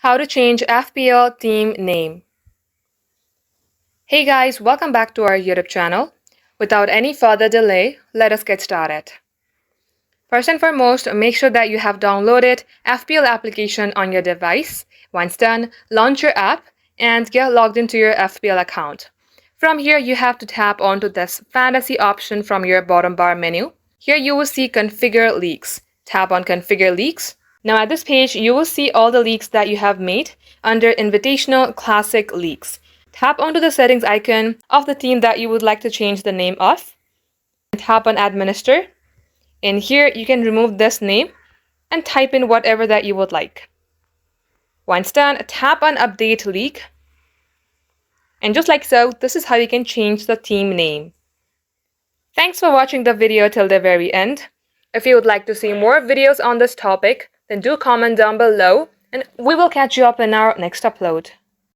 How to change FPL team name. Hey guys, welcome back to our YouTube channel. Without any further delay, let us get started. First and foremost, make sure that you have downloaded FPL application on your device. Once done, launch your app and get logged into your FPL account. From here, you have to tap onto this fantasy option from your bottom bar menu. Here you will see Configure Leagues. Tap on Configure Leagues. Now at this page, you will see all the leagues that you have made under Invitational Classic Leagues. Tap onto the settings icon of the team that you would like to change the name of. And tap on Administer. In here, you can remove this name and type in whatever that you would like. Once done, tap on Update League. And just like so, this is how you can change the team name. Thanks for watching the video till the very end. If you would like to see more videos on this topic, then do comment down below and we will catch you up in our next upload.